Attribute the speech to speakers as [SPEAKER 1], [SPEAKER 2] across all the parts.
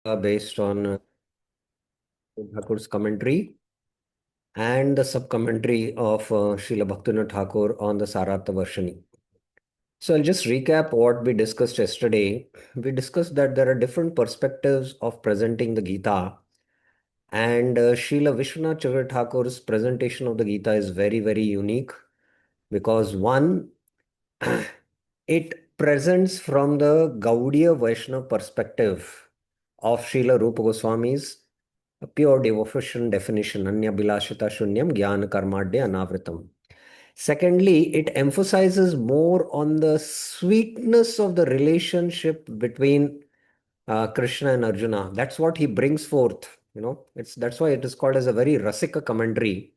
[SPEAKER 1] Based on Thakur's commentary and the sub-commentary of Srila Bhaktivinoda Thakur on the Sarartha Varshini. So I'll just recap what we discussed yesterday. We discussed that there are different perspectives of presenting the Gita, and Srila Vishwanath Chandra Thakur's presentation of the Gita is very, very unique because one, it presents from the Gaudiya Vaishnava perspective of Srila Rupa Goswami's a pure devotion definition, Anya Bilashita Shunyam Jnana Karmadya Anavritam. Secondly, it emphasizes more on the sweetness of the relationship between Krishna and Arjuna. That's what he brings forth. That's why it is called as a very rasika commentary.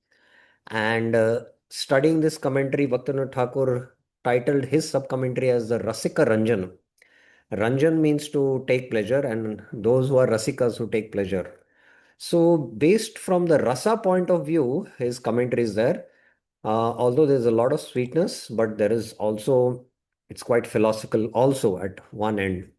[SPEAKER 1] And studying this commentary, Bhaktivinoda Thakur titled his sub-commentary as the Rasika Ranjan. Ranjan means to take pleasure, and those who are rasikas who take pleasure. So, based from the rasa point of view, his commentary is there. Although there's a lot of sweetness, but there is also, it's quite philosophical also at one end.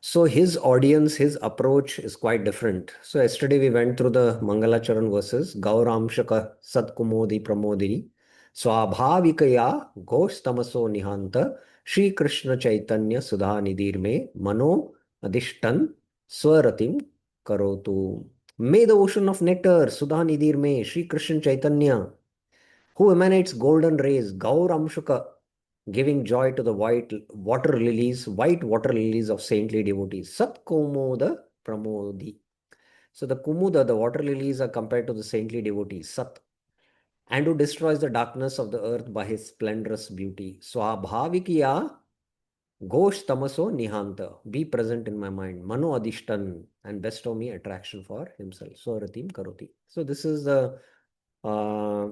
[SPEAKER 1] So his audience, his approach is quite different. So yesterday we went through the Mangalacharan verses, Gauramshaka Satkumodi Pramodini, Swabhavikaya Ghosh Tamaso Nihanta, Shri Krishna Chaitanya Sudha Nidir Me, Mano Adishtan Swaratim Karotu. May the ocean of nectar, Sudha Nidir Me, Shri Krishna Chaitanya, who emanates golden rays, Gaur Amshuka, giving joy to the white water lilies of saintly devotees. Sat Kumoda Pramodi. So the Kumuda, the water lilies, are compared to the saintly devotees, Sat, and who destroys the darkness of the earth by his splendorous beauty. Swabhavikiya Ghosh Tamaso Nihanta. Be present in my mind. Mano Adishtan, and bestow me attraction for himself. Swaratim Karoti. So this is the uh,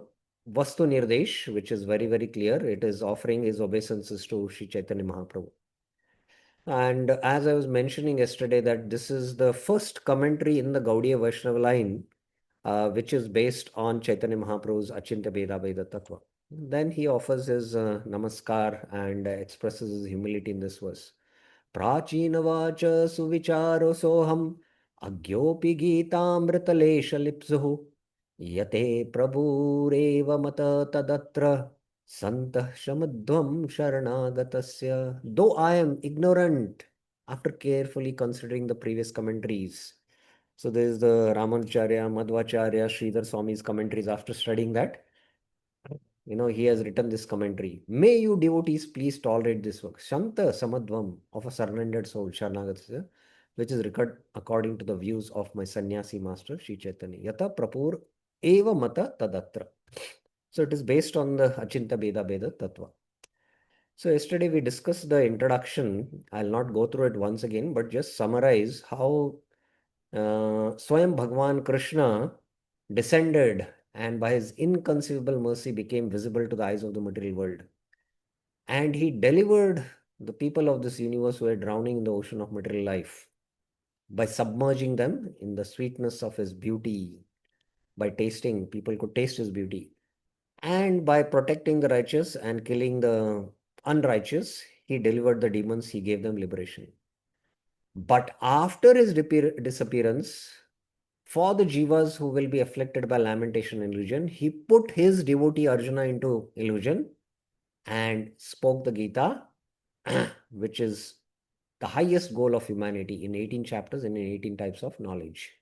[SPEAKER 1] Vastu Nirdesh, which is very, very clear. It is offering his obeisances to Sri Chaitanya Mahaprabhu. And as I was mentioning yesterday, that this is the first commentary in the Gaudiya Vaishnava line, which is based on Chaitanya Mahaprabhu's Achintya Beda Veda Tattva. Then he offers his namaskar and expresses his humility in this verse. Prachinavacha suvicharo soham agyopi geetamritalesha lipsuhu yate prabhureva mata tadatra santah shamadvam sharanagasya. Though I am ignorant, after carefully considering the previous commentaries. So there is the Ramanacharya, Madhvacharya, Sridhar Swami's commentaries. After studying that, he has written this commentary. May you devotees please tolerate this work. Shanta Samadvam of a surrendered soul, Sharnagasya, which is recorded according to the views of my sannyasi master, Sri Chaitanya. Yata Prapur Eva Mata Tadatra. So it is based on the Achinta Beda Beda Tattva. So yesterday we discussed the introduction. I'll not go through it once again, but just summarize how Swayam Bhagwan Krishna descended and by his inconceivable mercy became visible to the eyes of the material world. And he delivered the people of this universe who were drowning in the ocean of material life by submerging them in the sweetness of his beauty. By tasting, people could taste his beauty. And by protecting the righteous and killing the unrighteous, he delivered the demons, he gave them liberation. But after his disappearance, for the jivas who will be afflicted by lamentation and illusion, he put his devotee Arjuna into illusion and spoke the Gita, which is the highest goal of humanity in 18 chapters and in 18 types of knowledge.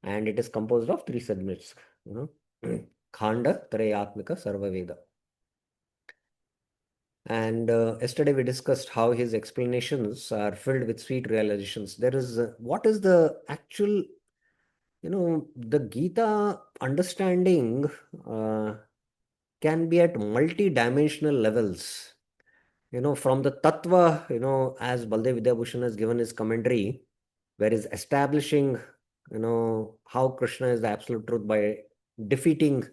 [SPEAKER 1] And it is composed of three segments, Khanda, Trayatmika, Sarva Veda. And yesterday we discussed how his explanations are filled with sweet realizations. There is, what is the actual, the Gita understanding can be at multi-dimensional levels. From the Tattva, as Baldev Vidyabhushan has given his commentary, where he's establishing, how Krishna is the absolute truth by defeating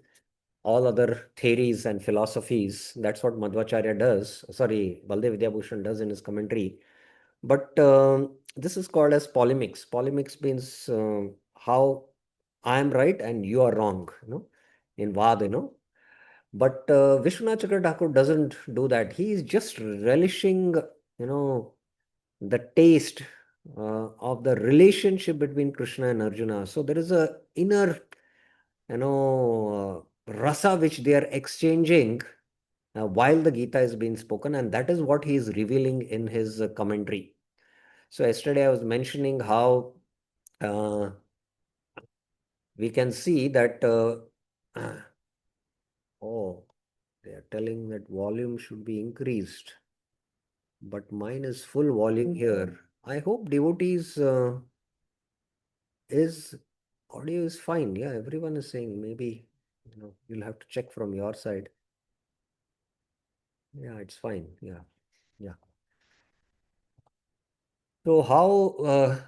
[SPEAKER 1] all other theories and philosophies. That's what Madhvacharya does. Sorry, Baldev Vidyabhushan does in his commentary. But this is called as polemics. Polemics means how I am right and you are wrong, in Vad, But Vishwanath Chakra Thakur doesn't do that. He is just relishing, the taste of the relationship between Krishna and Arjuna. So there is a inner, rasa which they are exchanging while the Gita is being spoken, and that is what he is revealing in his commentary. So yesterday I was mentioning how uh, we can see that oh, they are telling that volume should be increased, but mine is full volume here. I hope devotees is audio is fine. Yeah, everyone is saying maybe you'll have to check from your side. Yeah, it's fine. Yeah, yeah. So how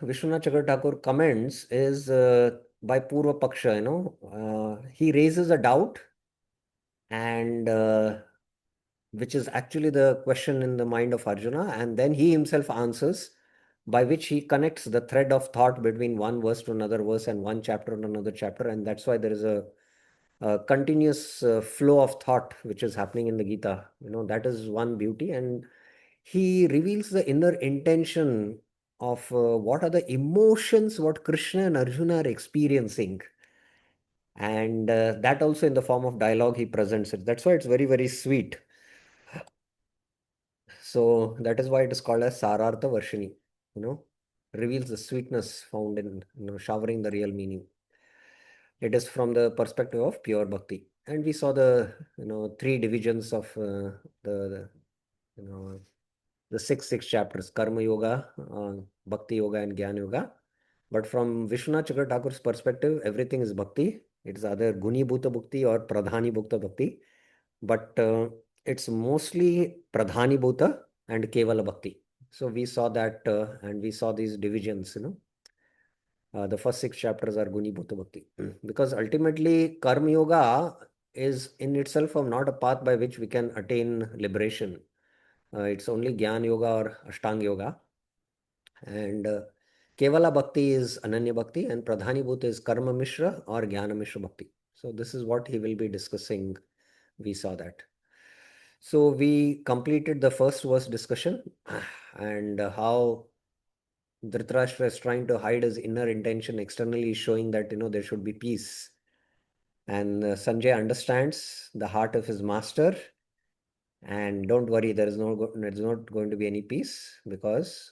[SPEAKER 1] Vishwanath Chakra Thakur comments is by Purva Paksha, he raises a doubt and which is actually the question in the mind of Arjuna, and then he himself answers, by which he connects the thread of thought between one verse to another verse and one chapter to another chapter, and that's why there is a continuous flow of thought which is happening in the Gita. That is one beauty, and he reveals the inner intention of what are the emotions what Krishna and Arjuna are experiencing, and that also in the form of dialogue he presents it. That's why it's very, very sweet. So that is why it is called as Sarartha Varshini, you know, reveals the sweetness found in, showering the real meaning. It is from the perspective of pure bhakti. And we saw the, three divisions of the you know, the six chapters, Karma Yoga, Bhakti Yoga, and Jnana Yoga. But from Vishwanath Chakra Thakur's perspective, everything is bhakti. It's either Guni Bhuta Bhakti or Pradhani Bhukta Bhakti. But it's mostly Pradhani Bhuta and Kevala Bhakti. So we saw that and we saw these divisions, the first six chapters are Guni Bhuta Bhakti. Because ultimately, Karma Yoga is in itself not a path by which we can attain liberation. It's only Gyan Yoga or Ashtanga Yoga. And Kevala Bhakti is Ananya Bhakti, and Pradhani Bhuta is Karma Mishra or Jnana Mishra Bhakti. So this is what he will be discussing. We saw that. So we completed the first verse discussion and how Dhritarashtra is trying to hide his inner intention externally, showing that there should be peace. And Sanjay understands the heart of his master, and don't worry, there's not going to be any peace because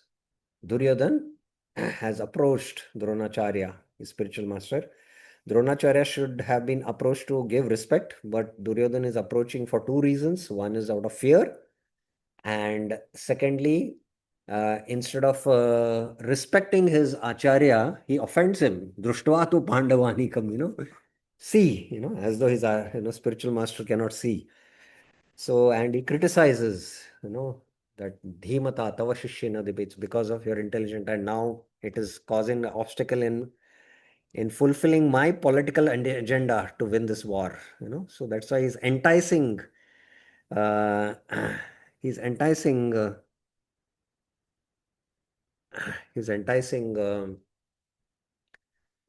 [SPEAKER 1] Duryodhan has approached Dronacharya, his spiritual master. Dronacharya should have been approached to give respect, but Duryodhan is approaching for two reasons. One is out of fear, and secondly, instead of respecting his acharya, he offends him. Društva tu pandavanikam, see, as though his spiritual master cannot see. So, and he criticizes, that dhimata tava shishyena debates, because of your intelligence, and now it is causing an obstacle in fulfilling my political agenda to win this war. So that's why uh, he's enticing he's enticing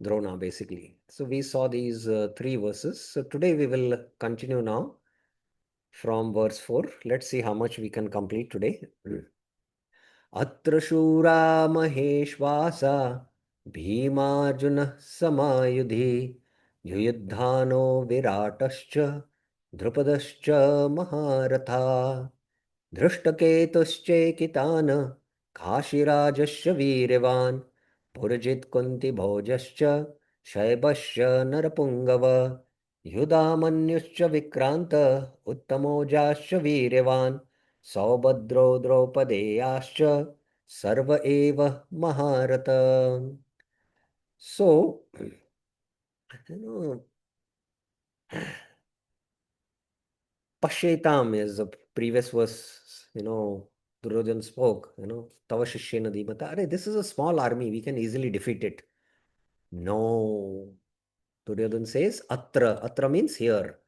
[SPEAKER 1] Drona basically. So we saw these three verses. So today we will continue now from verse 4. Let's see how much we can complete today. अत्र शूरा महेश्वासा भीमार्जुनः समायुधि युयुद्धानो विराटश्च द्रुपदश्च महारथा धृष्टकेतुश्चैकितान् काशीराजस्य वीर्यवान् पुरजित्कुन्तिभोजश्च शैबश्च नरपुङ्गव युधामन्युश्च विक्रान्त उत्तमोजाश्च वीर्यवान् सौभद्रो द्रौपदेयाश्च सर्व एव महारथ. So, you know, Pashyetam is the previous verse, Duryodhan spoke, Tava Shishyena Dhimata. Arey, this is a small army, we can easily defeat it. No. Duryodhan says, Atra. Atra means here.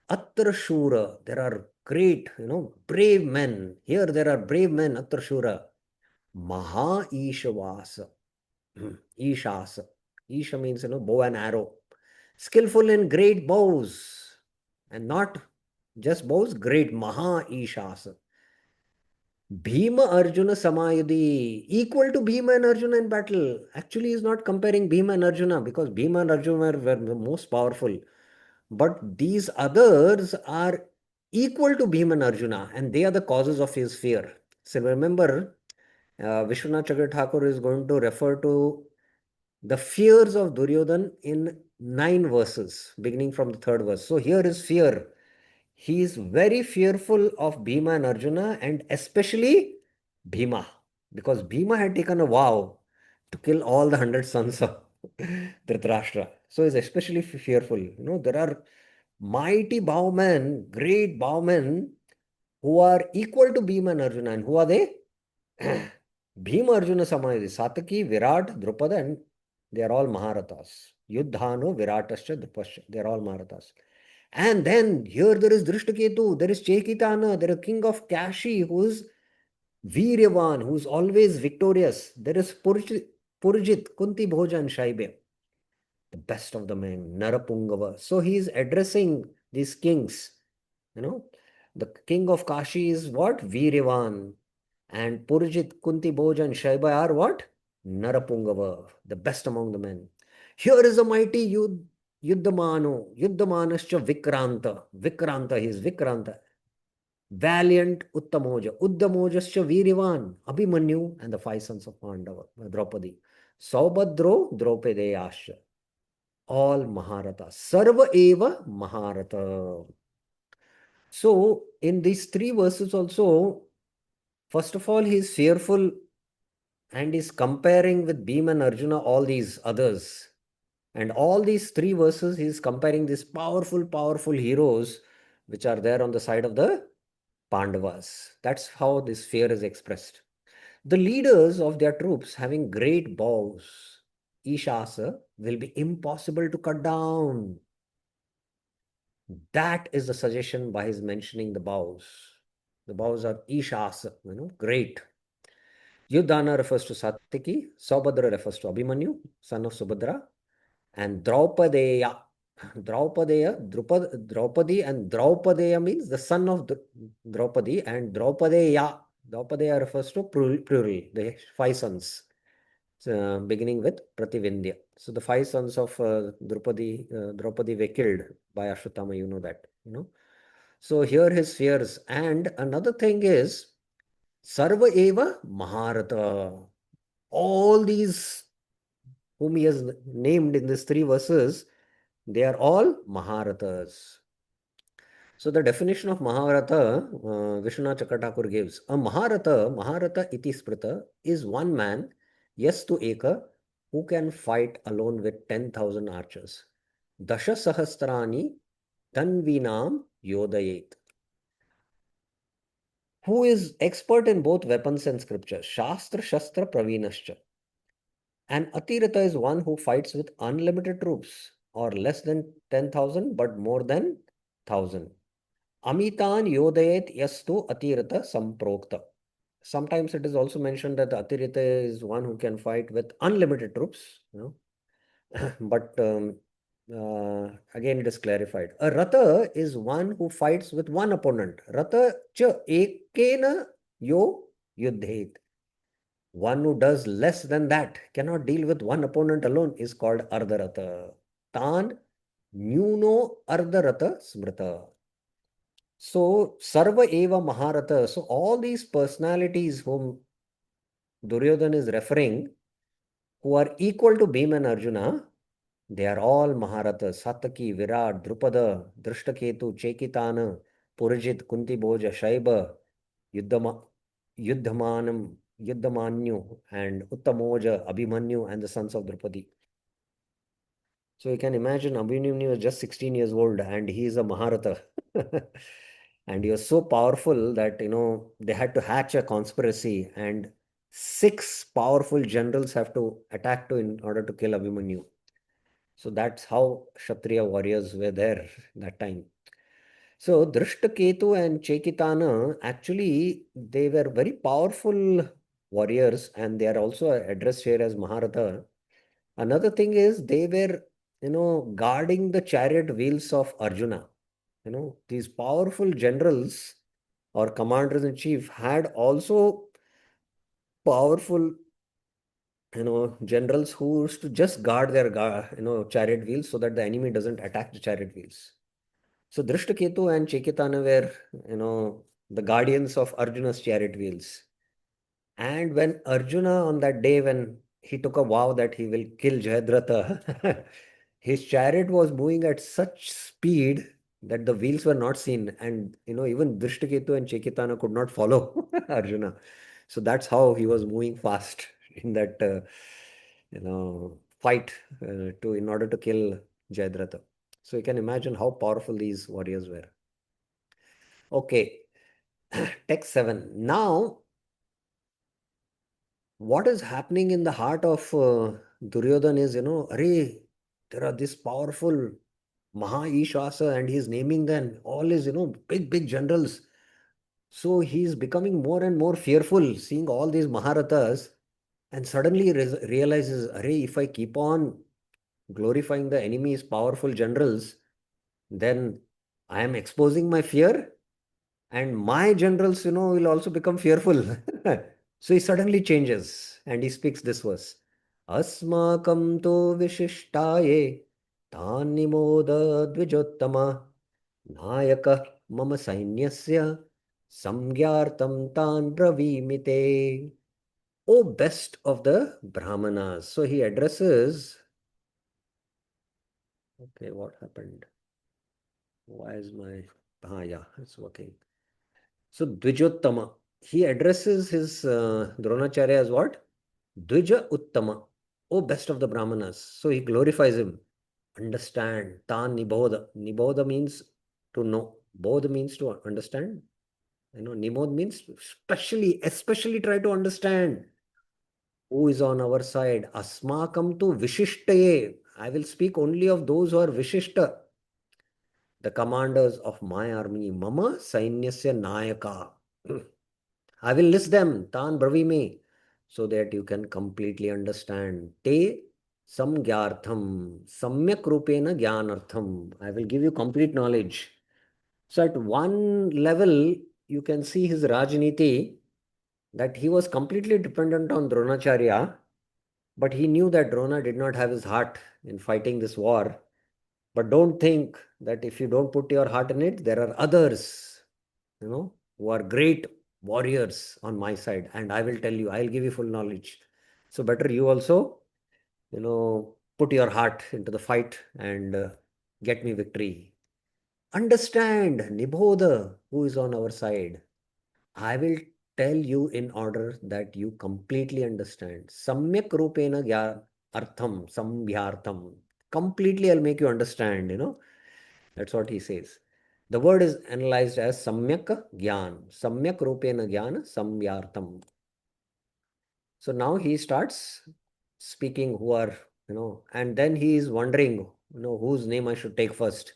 [SPEAKER 1] Atra Shura. There are great, brave men. Here there are brave men, Atra Shura. Maha Ishavasa. Ishasa. Isha means, bow and arrow. Skillful in great bows. And not just bows, great Maha Ishasa. Bhima Arjuna Samayudhi, equal to Bhima and Arjuna in battle. Actually, he's not comparing Bhima and Arjuna because Bhima and Arjuna were the most powerful. But these others are equal to Bhima and Arjuna, and they are the causes of his fear. So remember, Vishwanath Chakra Thakur is going to refer to the fears of Duryodhan in 9 verses, beginning from the 3rd verse. So here is fear. He is very fearful of Bhima and Arjuna, and especially Bhima, because Bhima had taken a vow to kill all the 100 sons of Dhritarashtra. So he's especially fearful. There are mighty bowmen, great bowmen who are equal to Bhima and Arjuna. And who are they? Bhima Arjuna Samayadi, Sataki, Virat, Drupada, and they are all Maharathas. Yuddhano, Viratascha, Drupascha. They are all Maharathas. And then here there is Drishtaketu, there is Chekitana, there is king of Kashi who is Viryavan, who is always victorious. There is Purjit, Kunti Bhoja and Shaibe, the best of the men, Narapungava. So he is addressing these kings. The king of Kashi is what? Viryavan. And Purjit, Kunti Bhoj and Shaiba are what? Narapungava, the best among the men. Here is a mighty Yuddhamano, Yuddhamanascha Vikranta. Vikranta, he is Vikranta. Valiant Uttamoja. Uddamojascha Virivan, Abhimanyu, and the 5 sons of Pandava, Draupadi. Saubhadro, Draupedayascha. All Maharata. Sarva Eva Maharata. So, in these 3 verses also, first of all, he is fearful and is comparing with Bhima and Arjuna all these others. And all these 3 verses, he is comparing these powerful, powerful heroes which are there on the side of the Pandavas. That's how this fear is expressed. The leaders of their troops having great bows, Ishasa, will be impossible to cut down. That is the suggestion by his mentioning the bows. The bows are Ishasa, great. Yudhana refers to Satyaki, Saubhadra refers to Abhimanyu, son of Subhadra, and Draupadeya. Draupadi and Draupadeya means the son of Draupadi, and Draupadeya. Draupadeya refers to plural, the 5 sons, beginning with Prativindya. So the 5 sons of Draupadi were killed by Ashwatthama, you know that. So here his fears. And another thing is, Sarva Eva Maharata. All these whom he has named in these 3 verses, they are all Maharathas. So the definition of Maharata, Vishwanath Chakrathakur gives, a Maharata iti smrita, is one man, yes to eka, who can fight alone with 10,000 archers. Dasha Sahasrani Tanvinam Yodayet. Who is expert in both weapons and scripture. Shastra Shastra Pravinascha. An Atirata is one who fights with unlimited troops, or less than 10,000 but more than 1,000. Amitan Yodayet Yastu Atirata Samprokta. Sometimes it is also mentioned that the Atirata is one who can fight with unlimited troops, but again it is clarified. A Rata is one who fights with one opponent. Rata cha ekena yo yudhet. One who does less than that, cannot deal with one opponent alone, is called Ardharata. Tan Nyuno Ardharata Smrita. So, Sarva Eva Maharata. So, all these personalities whom Duryodhana is referring, who are equal to Bhima and Arjuna, they are all Maharathas. Sataki, Virat, Drupada, Drishtaketu, Chekitana, Purajit, Kunti Bhoja, Shaiba, Yuddhamanam, Yuddhamanyu, and Uttamoja, Abhimanyu, and the sons of Drupadi. So you can imagine Abhimanyu was just 16 years old and he is a Maharatha. And he was so powerful that, they had to hatch a conspiracy and 6 powerful generals have to attack in order to kill Abhimanyu. So that's how Kshatriya warriors were there that time. So Drishtaketu and Chekitana, actually, they were very powerful warriors and they are also addressed here as Maharatha. Another thing is they were, guarding the chariot wheels of Arjuna. These powerful generals or commanders in chief had also powerful, generals who used to just guard their, chariot wheels so that the enemy doesn't attack the chariot wheels. So Drishtaketu and Chekitana were, the guardians of Arjuna's chariot wheels. And when Arjuna, on that day when he took a vow that he will kill Jayadratha, his chariot was moving at such speed that the wheels were not seen. And, even Drishtaketu and Chekitana could not follow Arjuna. So that's how he was moving fast in that, fight in order to kill Jayadratha. So you can imagine how powerful these warriors were. Okay, text 7. Now, what is happening in the heart of Duryodhan is, Arey, there are this powerful Maha-Ishasa and he's naming them all his, big, big generals. So he's becoming more and more fearful seeing all these Maharathas and suddenly realizes, Arey, if I keep on glorifying the enemy's powerful generals, then I am exposing my fear and my generals, will also become fearful. So he suddenly changes and he speaks this verse. Asmakam to vishishtaye tanimoda dvijottama nayaka mama sainyasya samgyartam tan bravimite. O best of the Brahmanas. So he addresses. Okay, what happened? Why is my. Ah, yeah, it's working. So Dvijottama, he addresses his Dronacharya as what? Dvija Uttama, oh best of the Brahmanas. So he glorifies him. Understand. Tan Nibodha. Nibodha means to know. Bodh means to understand. Nimod means especially try to understand who is on our side. Asmakam tu Vishishtaye. I will speak only of those who are Vishishta, the commanders of my army. Mama Sainyasya Nayaka. I will list them, Tan Bravimi, so that you can completely understand. Te Samgyartham, Samyak Rupena Jnanartham. I will give you complete knowledge. So at one level, you can see his Rajniti that he was completely dependent on Dronacharya, but he knew that Drona did not have his heart in fighting this war. But don't think that if you don't put your heart in it, there are others, who are great warriors on my side. And I will tell you, I'll give you full knowledge. So better you also, put your heart into the fight and get me victory. Understand, Nibodha, who is on our side. I will tell you in order that you completely understand. Samyak rupena artham, sambyartham. Completely, I'll make you understand, That's what he says. The word is analyzed as samyak gyan. Samyak rupena gyan samyartham. So now he starts speaking who are, and then he is wondering, whose name I should take first.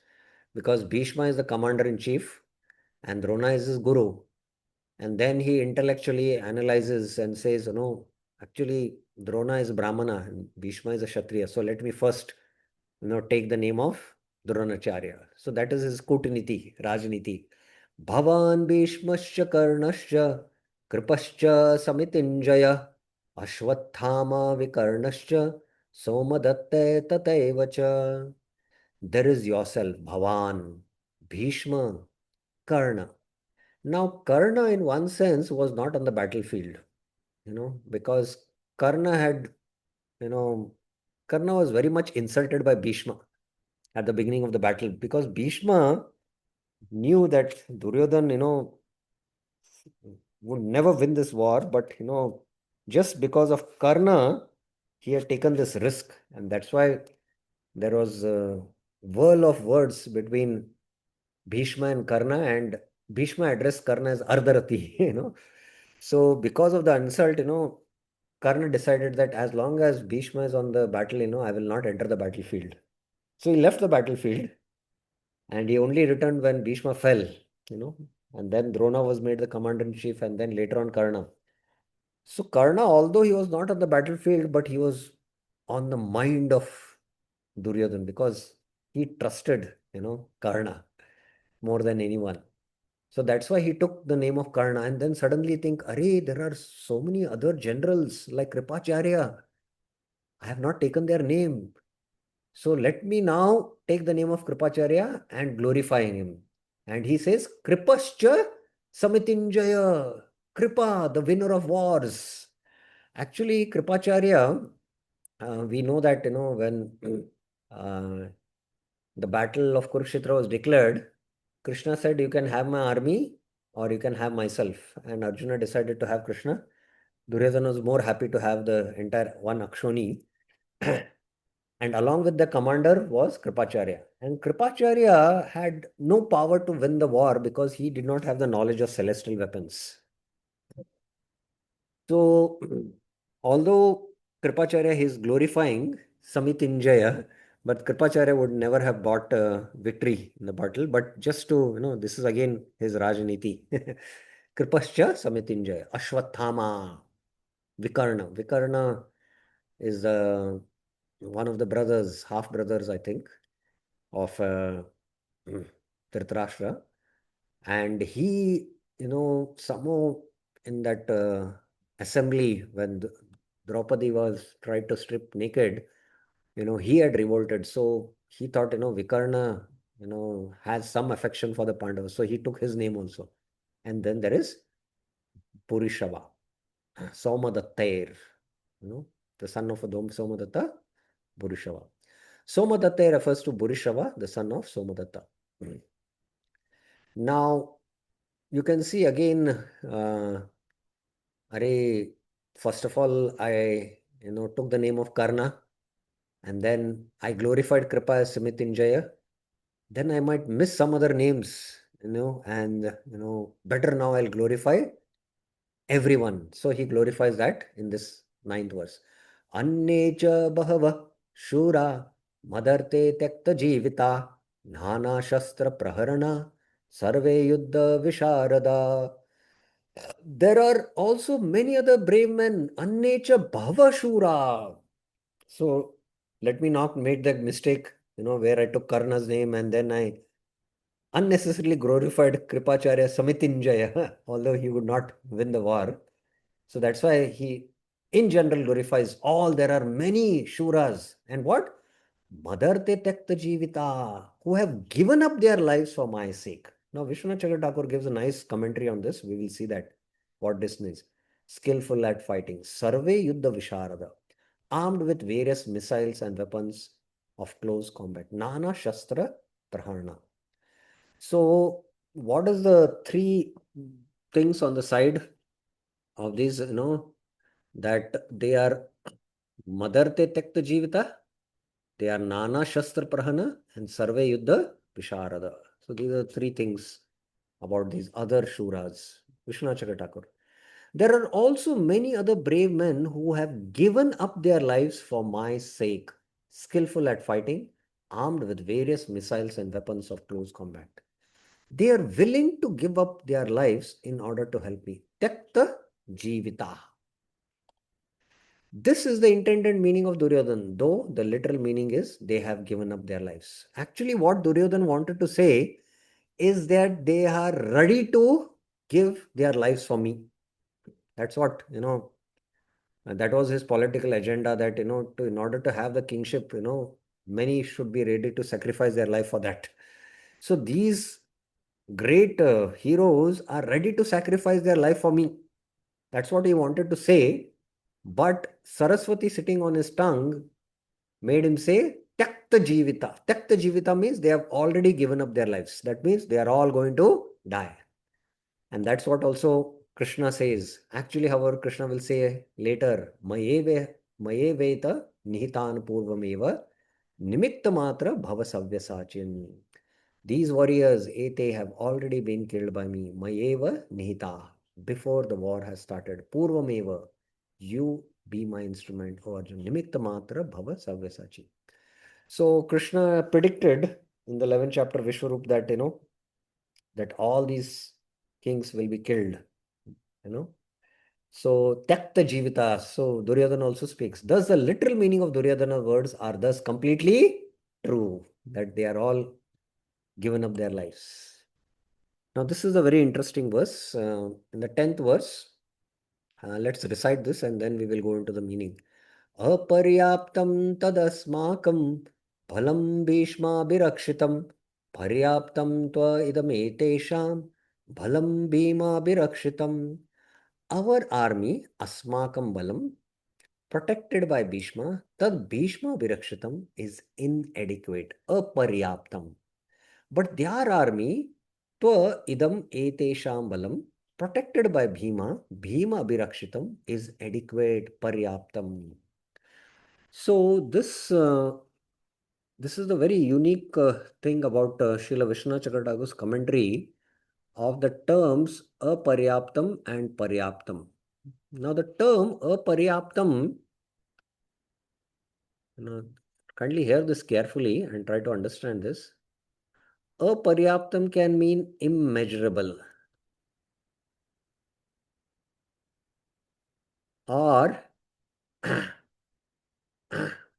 [SPEAKER 1] Because Bhishma is the commander in chief and Drona is his guru. And then he intellectually analyzes and says, actually Drona is a Brahmana and Bhishma is a Kshatriya. So let me first, take the name of Dronacharya. So that is his Kootaniti, Rajniti. Bhavan Bhishmascha Karnascha Kripascha Samitinjaya Ashwathama Vikarnascha Somadatte Tataivacha. There is yourself, Bhavan, Bhishma, Karna. Now, Karna, in one sense, was not on the battlefield, because Karna had, you know, Karna was very much insulted by Bhishma at the beginning of the battle because Bhishma knew that Duryodhan, would never win this war, but, just because of Karna, he had taken this risk. And that's why there was a whirl of words between Bhishma and Karna, and Bhishma addressed Karna as Ardharati, So because of the insult, Karna decided that as long as Bhishma is on the battle, I will not enter the battlefield. So he left the battlefield and he only returned when Bhishma fell, you know, and then Drona was made the commander in chief and then later on Karna. So Karna, although he was not on the battlefield, but he was on the mind of Duryodhan because he trusted, Karna more than anyone. So that's why he took the name of Karna, and then suddenly think, Arey, there are so many other generals like Kripacharya. I have not taken their name. So let me now take the name of Kripacharya and glorify him. And he says, Kripascha Samitinjaya, Kripa, the winner of wars. Actually, Kripacharya, we know that, when uh, the battle of Kurukshetra was declared, Krishna said, you can have my army or you can have myself. And Arjuna decided to have Krishna. Duryodhana was more happy to have the entire one Akshoni. And along with the commander was Kripacharya. And Kripacharya had no power to win the war because he did not have the knowledge of celestial weapons. So, although Kripacharya is glorifying Samitinjaya, but Kripacharya would never have bought victory in the battle. But just to, this is again his Rajaniti. Kripascha Samitinjaya, Ashwathama, Vikarna. Vikarna is one of the brothers, half brothers, I think, of Dhritarashtra. And he, somehow in that assembly when Draupadi was tried to strip naked, he had revolted. So he thought, Vikarna, has some affection for the Pandavas. So he took his name also. And then there is Purishava, Somadattair, the son of Adom Somadatta, Purishava. Somadatta refers to Burishava, the son of Somadatta. Now, you can see again, first of all, I, took the name of Karna, and then I glorified Kripa as Simitinjaya. Then I might miss some other names, and, better now I'll glorify everyone. So he glorifies that in this 9th verse. Annecha bahava shura madarte tekta jivita nana shastra praharana sarve yuddha visharada. There are also many other brave men. Annecha bhava shura. So let me not make that mistake, where I took Karna's name and then I unnecessarily glorified Kripacharya Samitinjaya, although he would not win the war. So that's why he, in general, glorifies all. There are many Shuras. And what? Madarte Tekta Jivita, who have given up their lives for my sake. Now, Vishwanath Chakravarti Thakur gives a nice commentary on this. We will see that, what this means. Skillful at fighting. Sarve Yuddha Visharada. Armed with various missiles and weapons of close combat. Nana Shastra Praharna. So, what is the three things on the side of these, that they are Madarte Tekta Jivita, they are Nana Shastra Prahana, and Sarve Yuddha Visharada. So these are three things about these other Shuras. Vishwanath Chakravarti Thakur. There are also many other brave men who have given up their lives for my sake, skillful at fighting, armed with various missiles and weapons of close combat. They are willing to give up their lives in order to help me. Tekta Jivita. This is the intended meaning of Duryodhan, though the literal meaning is they have given up their lives. Actually, what Duryodhan wanted to say is that they are ready to give their lives for me. That's what, that was his political agenda, that, in order to have the kingship, many should be ready to sacrifice their life for that. So these great heroes are ready to sacrifice their life for me. That's what he wanted to say. But Saraswati sitting on his tongue made him say Takta Jivita. Takta Jivita means they have already given up their lives. That means they are all going to die. And that's what also Krishna says. Actually, however, Krishna will say later, Maye Veta Nihitan Purvameva Nimitta Matra Bhava Savyasachin. These warriors, Ete, have already been killed by me. Mayeva Nihita. Before the war has started. Purvameva. You be my instrument, O Arjuna. Nimitta Matra Bhava Savyasachi. So Krishna predicted in the 11th chapter Vishwarup that, that all these kings will be killed, So Takta Jivita. So Duryodhana also speaks. Thus the literal meaning of Duryodhana words are thus completely true. That they are all given up their lives. Now, this is a very interesting verse. In the 10th verse, let's recite this and then we will go into the meaning. Aparyaptam tadasmakam phalam bhishmabhirakshitam paryaptam tva idametesham bhalam bhimabhirakshitam. Our army, asmakam balam, protected by Bhishma, tad Bhishma Virakshitam is inadequate, aparyaptam. But their army, tva idam etesham balam, protected by Bhima, Bhima Virakshitam is adequate, paryaptam. So this is the very unique thing about Srila Vishwanath Chakravarti's commentary of the terms aparyaptam and paryaptam. Now the term aparyaptam, kindly hear this carefully and try to understand this. Aparyaptam can mean immeasurable or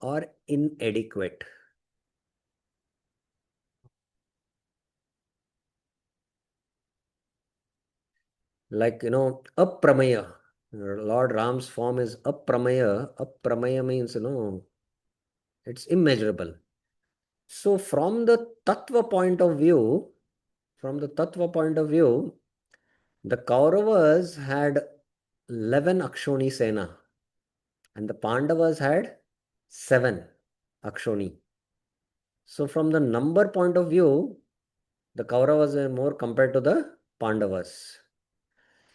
[SPEAKER 1] or inadequate. Like, apramaya. Lord Ram's form is apramaya. Apramaya means, it's immeasurable. So from the tattva point of view, the Kauravas had 11 Akshoni Sena and the Pandavas had 7 Akshoni. So from the number point of view, the Kauravas were more compared to the Pandavas.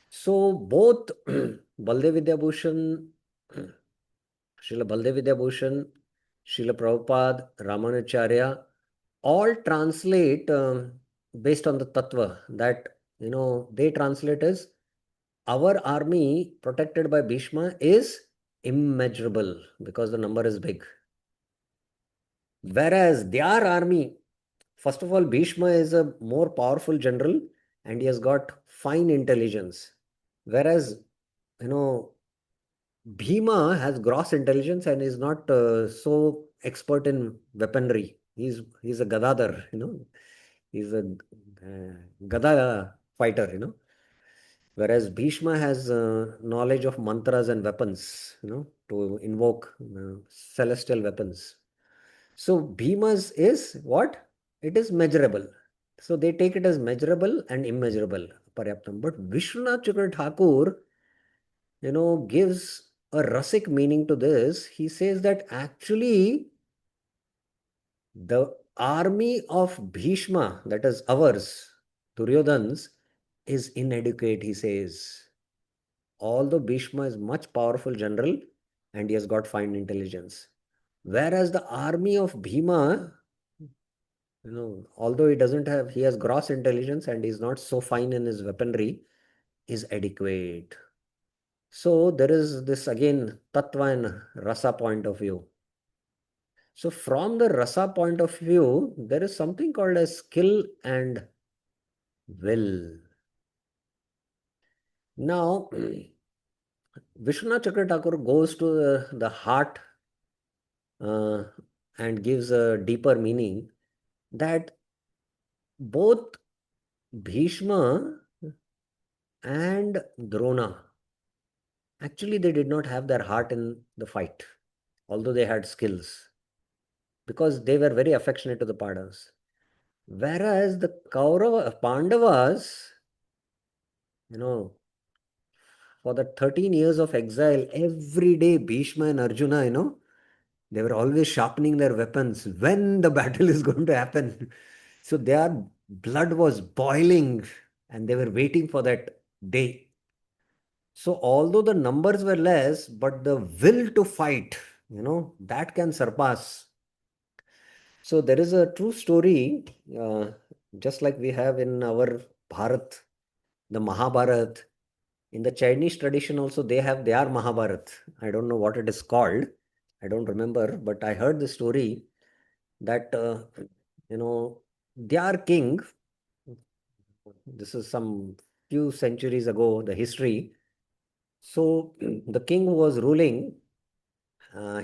[SPEAKER 1] So both Baldev Vidyabhushan, Srila Baldev Vidyabhushan, Srila Prabhupada, Ramanacharya, all translate based on the tattva that, they translate as our army protected by Bhishma is immeasurable because the number is big. Whereas their army, first of all, Bhishma is a more powerful general and he has got fine intelligence. Whereas, you know, Bhima has gross intelligence and is not so expert in weaponry. He's a Gadadhar, He's a Gada fighter, Whereas Bhishma has knowledge of mantras and weapons, to invoke celestial weapons. So Bhima's is what? It is measurable. So they take it as measurable and immeasurable, Paryaptam. But Vishwanath Chakra Thakur, gives a rasic meaning to this. He says that actually the army of Bhishma, that is ours, Duryodhan's, is inadequate, he says. Although Bhishma is much powerful general and he has got fine intelligence. Whereas the army of Bhima, although he has gross intelligence and is not so fine in his weaponry, is adequate. So there is this again tattva and rasa point of view. So from the rasa point of view, there is something called as skill and will. Now, Vishwanath Chakra Thakur goes to the heart uh, and gives a deeper meaning that both Bhishma and Drona, actually they did not have their heart in the fight, although they had skills, because they were very affectionate to the Pandavas. Whereas the Pandavas, for the 13 years of exile, every day Bhishma and Arjuna, they were always sharpening their weapons when the battle is going to happen. So their blood was boiling and they were waiting for that day. So although the numbers were less, but the will to fight, that can surpass. So there is a true story, just like we have in our Bharat, the Mahabharat. In the Chinese tradition also, they have their Mahabharat. I don't know what it is called. I don't remember, but I heard the story that, their king, this is some few centuries ago, the history. So the king who was ruling,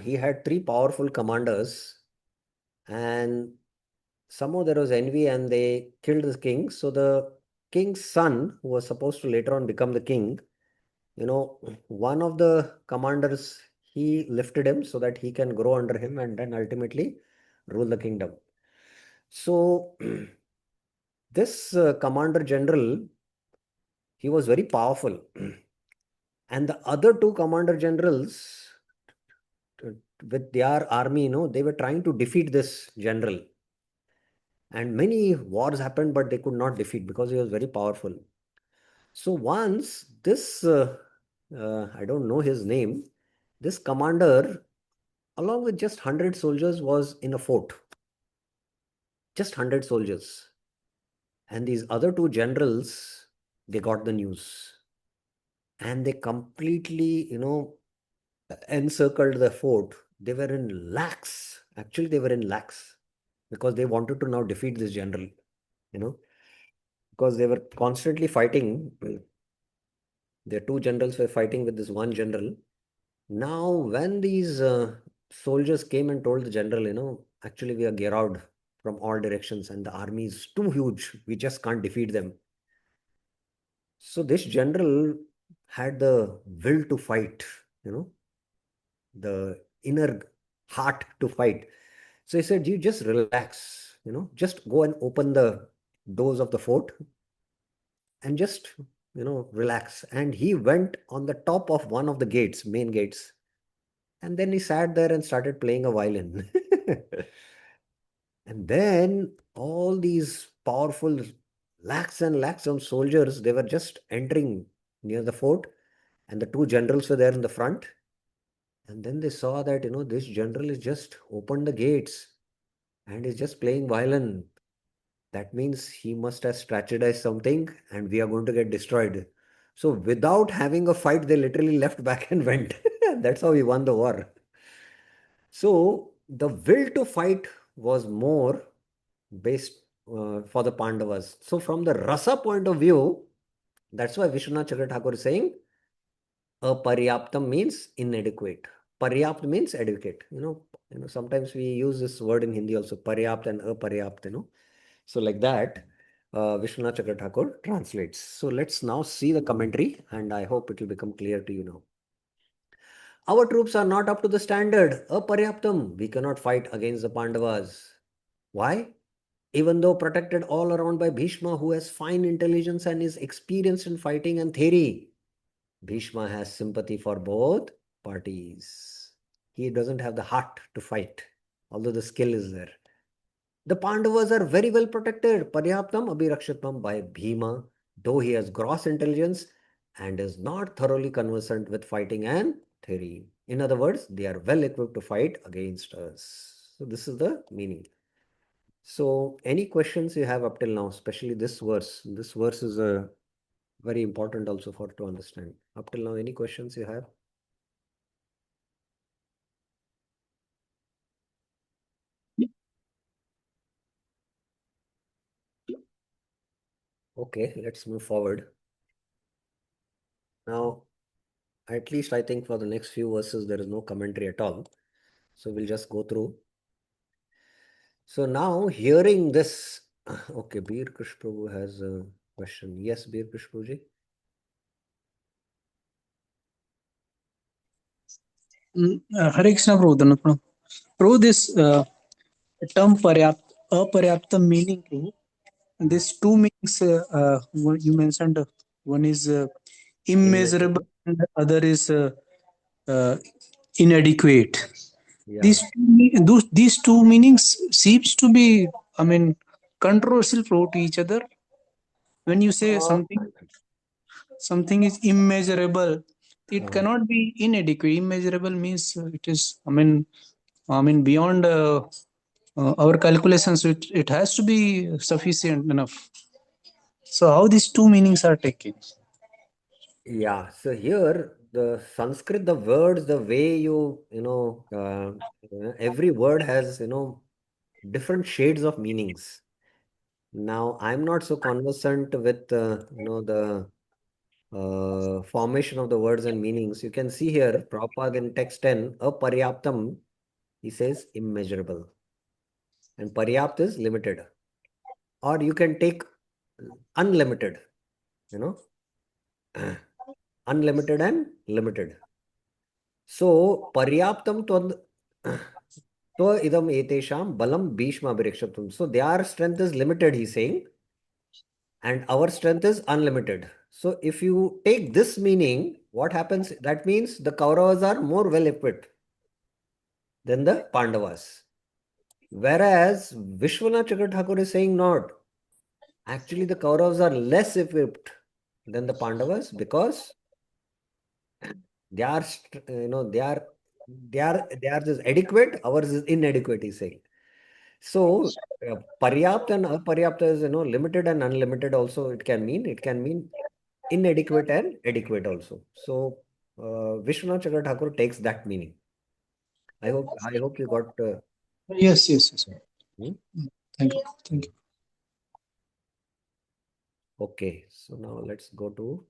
[SPEAKER 1] he had three powerful commanders and somehow there was envy and they killed the king. So the king's son, who was supposed to later on become the king, one of the commanders, he lifted him so that he can grow under him and then ultimately rule the kingdom. So this commander general, he was very powerful. And the other two commander generals, with their army, they were trying to defeat this general. And many wars happened, but they could not defeat because he was very powerful. So once this, I don't know his name, this commander, along with just 100 soldiers, was in a fort. Just 100 soldiers. And these other two generals, they got the news. And they completely, encircled the fort. They were in lakhs. Actually, they were in lakhs because they wanted to now defeat this general, you know, because they were constantly fighting. Their two generals were fighting with this one general. Now, when these soldiers came and told the general, actually we are geared from all directions and the army is too huge, we just can't defeat them. So this general had the will to fight, the inner heart to fight. So he said, you just relax, just go and open the doors of the fort and just, relax. And he went on the top of one of the gates, main gates. And then he sat there and started playing a violin. And then all these powerful lakhs and lakhs of soldiers, they were just entering near the fort. And the two generals were there in the front. And then they saw that, this general is just opened the gates and is just playing violin. That means he must have strategized something and we are going to get destroyed. So without having a fight, they literally left back and went. That's how he won the war. So the will to fight was more based for the Pandavas. So from the rasa point of view, that's why Vishwanath Chandra Thakur is saying aparyaptam means inadequate. Paryapt means adequate. Sometimes we use this word in Hindi also, paryapt and aparyapt, So like that, Vishwanath Chandra Thakur translates. So let's now see the commentary and I hope it will become clear to you now. Our troops are not up to the standard. Aparyaptam. We cannot fight against the Pandavas. Why? Even though protected all around by Bhishma, who has fine intelligence and is experienced in fighting and theory, Bhishma has sympathy for both parties. He doesn't have the heart to fight, although the skill is there. The Pandavas are very well protected. Paryaptam Abhirakshatam by Bhima, though he has gross intelligence and is not thoroughly conversant with fighting and theory. In other words, they are well equipped to fight against us. So this is the meaning. So any questions you have up till now, especially this verse? This verse is very important also for to understand. Up till now, any questions you have? Okay, let's move forward. Now, at least I think for the next few verses, there is no commentary at all. So we'll just go through. So now hearing this, okay, Bir Krish Prabhu has a question. Yes, Bir Krish Prabhu.
[SPEAKER 2] Hare Krishna Prabhu, Prabhu. Prabhu, this term aparyapta meaning, Prabhu, these two meanings what you mentioned, one is immeasurable and the other is uh, inadequate.
[SPEAKER 1] Yeah.
[SPEAKER 2] These two meanings seems to be, I mean, controversial to each other. When you say
[SPEAKER 1] Uh,
[SPEAKER 2] something is immeasurable, it
[SPEAKER 1] uh,
[SPEAKER 2] cannot be inadequate. Immeasurable means it is, I mean beyond our calculations. It has to be sufficient enough. So how these two meanings are taken?
[SPEAKER 1] yeah. So here, the Sanskrit, the words, the way every word has, different shades of meanings. Now, I'm not so conversant with, the formation of the words and meanings. You can see here, Prabhupada in text 10, aparyaptam, he says immeasurable. And paryapt is limited. Or you can take unlimited, you know, unlimited and limited. So, paryaptam to idam etesham balam bhishma abhirikshatum. So, their strength is limited, he's saying, and our strength is unlimited. So, if you take this meaning, what happens? That means the Kauravas are more well equipped than the Pandavas. Whereas Vishwanath Chakravarti is saying not. Actually, the Kauravas are less equipped than the Pandavas because they are, they are just adequate. Ours is inadequate. He's saying. So, paryapta and aparyapta is limited and unlimited. Also, it can mean inadequate and adequate also. So, Vishwanath Chakravarti takes that meaning. I hope you got.
[SPEAKER 2] Yes, yes, yes.
[SPEAKER 1] Hmm?
[SPEAKER 2] Thank you. Thank you.
[SPEAKER 1] Okay. So now let's go to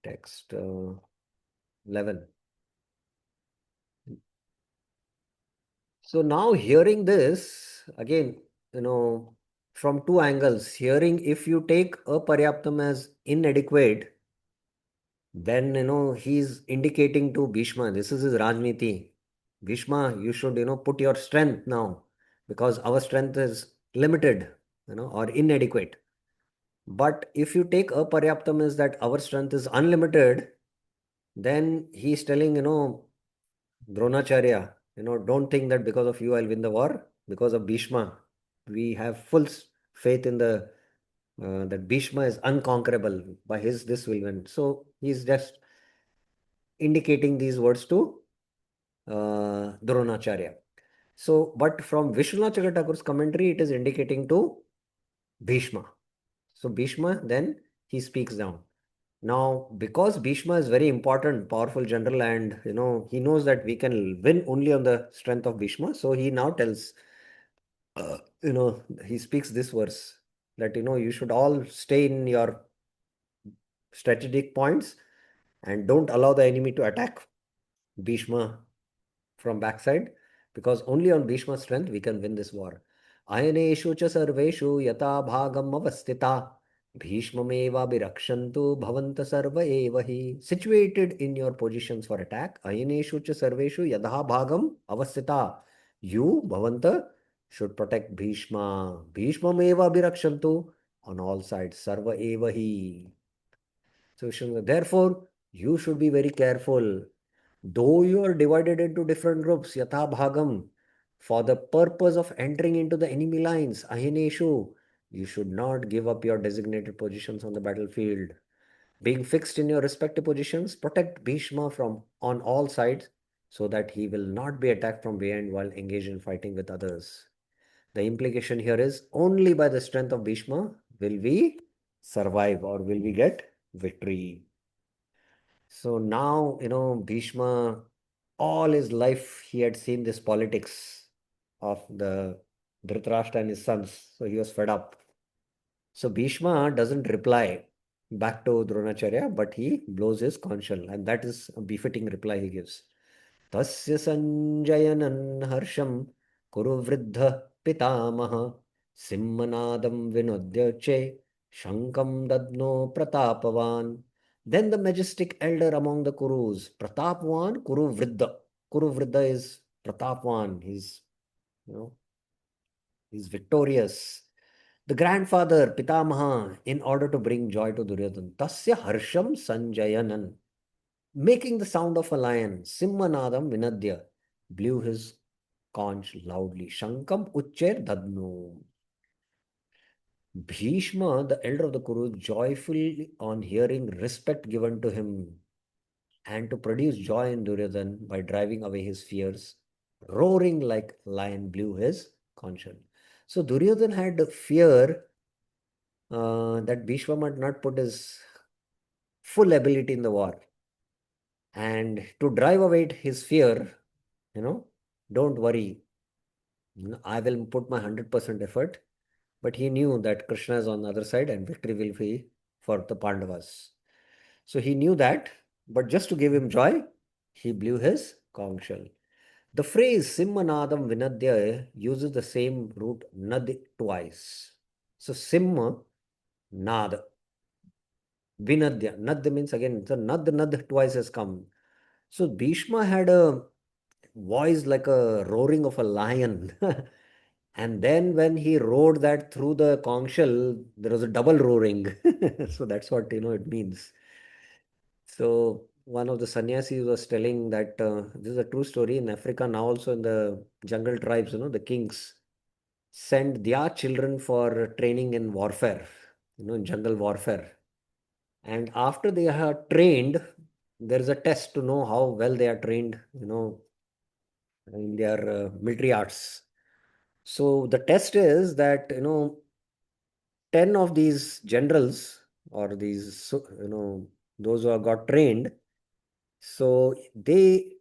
[SPEAKER 1] text 11. So now hearing this again, from two angles, hearing if you take aparyaptam as inadequate, then he's indicating to Bhishma, this is his Rajniti. Bhishma, you should put your strength now because our strength is limited, or inadequate. But if you take aparyaptam as that our strength is unlimited, then he's telling, Dronacharya, don't think that because of you I'll win the war. Because of Bhishma, we have full faith in the that Bhishma is unconquerable. By his this will win. So he's just indicating these words to Dronacharya. So, but from Vishwanath Thakur's commentary, it is indicating to Bhishma. So Bhishma then he speaks down. Now, because Bhishma is very important, powerful general, and he knows that we can win only on the strength of Bhishma. So he now tells, he speaks this verse that you should all stay in your strategic points and don't allow the enemy to attack Bhishma from backside, because only on Bhishma's strength we can win this war. Ayaneshu cha sarveshu yata bhagam avastita bhishmameva birakshantu bhavanta sarva eva hi. Situated in your positions for attack, ayaneshu cha sarveshu yadha bhagam avastita. You, Bhavanta, should protect Bhishma. Bhishmameva birakshantu on all sides. Sarva eva hi. So, therefore, you should be very careful. Though you are divided into different groups, yatha bhagam, for the purpose of entering into the enemy lines, ahineshu, you should not give up your designated positions on the battlefield. Being fixed in your respective positions, protect Bhishma from on all sides so that he will not be attacked from behind while engaged in fighting with others. The implication here is only by the strength of Bhishma will we survive or will we get victory. So now, Bhishma, all his life, he had seen this politics of the Dhritarashtra and his sons. So he was fed up. So Bhishma doesn't reply back to Dronacharya, but he blows his conch shell. And that is a befitting reply he gives. Tasya sanjayanan harsham kuru vriddha pitamaha simmanadam vinodya che shankam dadno pratapavan. Then the majestic elder among the Kurus, Pratapwan Kuru Vriddha. Kuru Vriddha is Pratapwan. You know, he's victorious. The grandfather, Pitamaha, in order to bring joy to Duryodhana. Tasya Harsham Sanjayanan, making the sound of a lion, Simmanadam Vinadya, blew his conch loudly. Shankam Ucher Dadnu. Bhishma, the elder of the Kurus, joyfully on hearing respect given to him and to produce joy in Duryodhan by driving away his fears, roaring like lion blew his conscience. So Duryodhan had fear that Bhishma might not put his full ability in the war. And to drive away his fear, don't worry, I will put my 100% effort. But he knew that Krishna is on the other side and victory will be for the Pandavas. So he knew that, but just to give him joy, he blew his conch shell. The phrase Simmanadam Vinadya uses the same root nad twice. So Simma Nad. Vinadya. Nad means again, the Nad twice has come. So Bhishma had a voice like a roaring of a lion. And then when he roared that through the conch shell, there was a double roaring. So that's what it means. So one of the sannyasis was telling that this is a true story in Africa now also in the jungle tribes, the kings send their children for training in warfare, in jungle warfare. And after they are trained, there is a test to know how well they are trained, in their military arts. So the test is that, 10 of these generals or these, those who have got trained, so they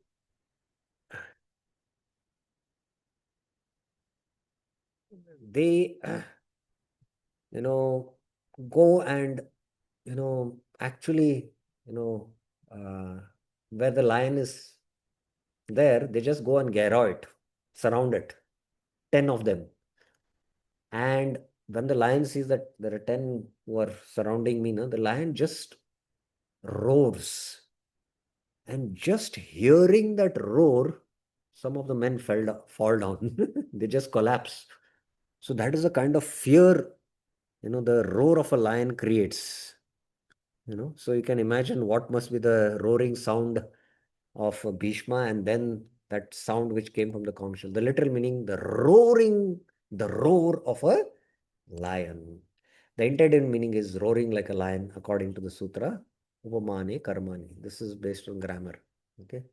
[SPEAKER 1] go and actually uh, where the lion is there, they just go and garrow it, surround it, 10 of them. And when the lion sees that there are 10 who are surrounding me, the lion just roars. And just hearing that roar, some of the men fall down. They just collapse. So that is the kind of fear, the roar of a lion creates. So you can imagine what must be the roaring sound of Bhishma, and then that sound which came from the conch shell. The literal meaning, the roar of a lion. The intended meaning is roaring like a lion, according to the sutra, Upamane Karmani. This is based on grammar. Okay.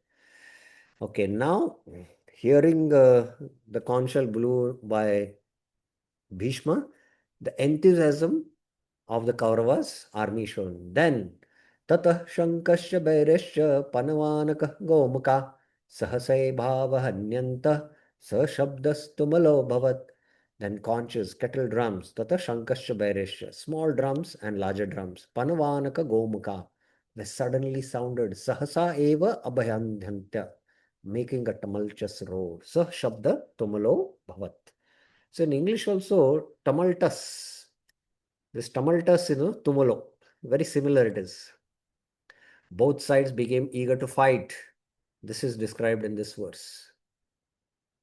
[SPEAKER 1] Okay. Now, hearing the conch shell blew by Bhishma, the enthusiasm of the Kauravas army shown. Then Tatah Shankasya Bhairasya Panavanaka Gomaka Sahasai Bhavahanyanta Sashabdastumalo Bhavat. Then conches, kettle drums, Tata Shankasya Bhairasya, small drums and larger drums. Panavanaka Gomaka. They suddenly sounded Sahasa Eva Abhayandhyantya, making a tumultuous roar. Sah Shabda Tumalo Bhavat. So in English also, tumultus. This tumultus, tumalo. Very similar it is. Both sides became eager to fight. This is described in this verse.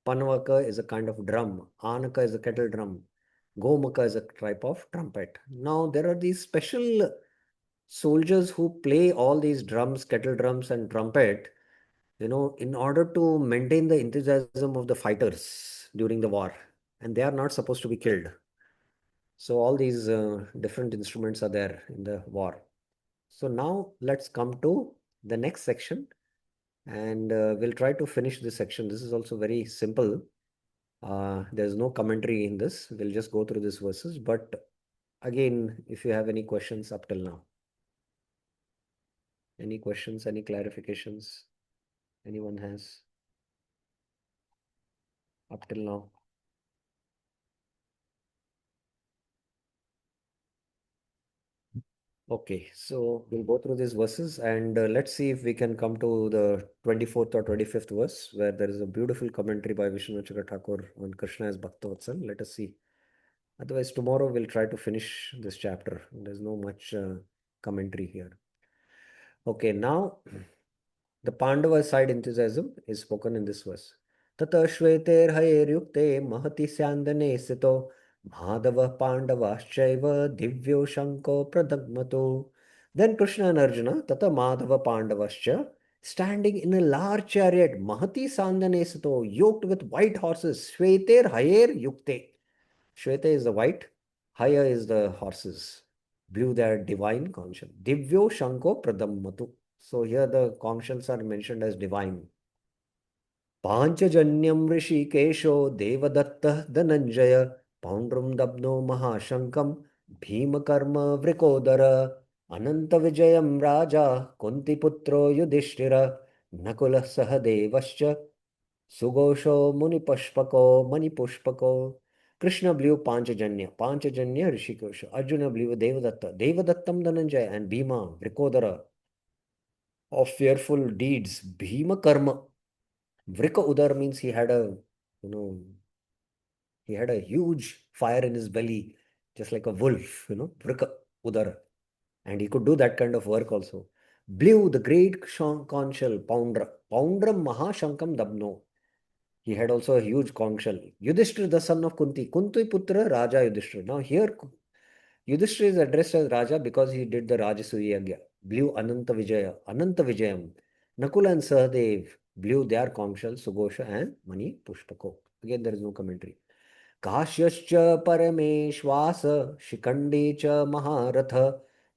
[SPEAKER 1] Panavaka is a kind of drum. Anaka is a kettle drum. Gomaka is a type of trumpet. Now there are these special soldiers who play all these drums, kettle drums and trumpet, in order to maintain the enthusiasm of the fighters during the war. And they are not supposed to be killed. So all these different instruments are there in the war. So now let's come to the next section, and we'll try to finish this section. This is also very simple. There's no commentary in this. We'll just go through these verses. But again, if you have any questions up till now, any questions, any clarifications, anyone has up till now? Okay, so we'll go through these verses and let's see if we can come to the 24th or 25th verse where there is a beautiful commentary by Vishnu Chakra Thakur on Krishna as Bhakta. Let us see. Otherwise, tomorrow we'll try to finish this chapter. There's no much commentary here. Okay, now the Pandava side enthusiasm is spoken in this verse. Tata Shveter Hayerukte Mahati Syandane Sito Madhava Pandavaschaiva Divyo Shanko Pradagmato. Then Krishna and Arjuna, Tata Madhava Pandavascha, standing in a large chariot, Mahati Sandane Sito, yoked with white horses, Shveter Hayer Yukte. Shweta is the white, Haya is the horses. Blew their divine conch shell. Divyo Shanko Pradammatu. So here the conch shells are mentioned as divine. Panchajanyam Rishikesho Devadatta Dhananjaya Paundrum Dabno Mahashankam Bhimakarma Vrikodara Ananta Vijayam Raja Kuntiputro Yudhishthira Nakula Sahadevascha Sugosho Manipushpako. Krishna blew Panchajanya Rishikesha. Arjuna blew Devadattam Dhananjaya, and Bhima, Vrikodara, of fearful deeds. Bhima Karma. Vrika Udar means you know, he had a huge fire in his belly, just like a wolf, Vrika. Udara. And he could do that kind of work also. Blew the great conch shell, Poundram Mahashankam Dabno. He had also a huge conch shell. Yudhishthira, the son of Kunti. Kunti Putra Raja Yudhishthira. Now here Yudhishthira is addressed as Raja because he did the Rajasuya Yagya. Blew Ananta Vijaya, Ananta Vijayam. Nakula and Sahadev blew their conch shell, Sugosha and Mani Pushpako. Again, there is no commentary. काश्यश्च परमेश्वास Shikhandi च महारथ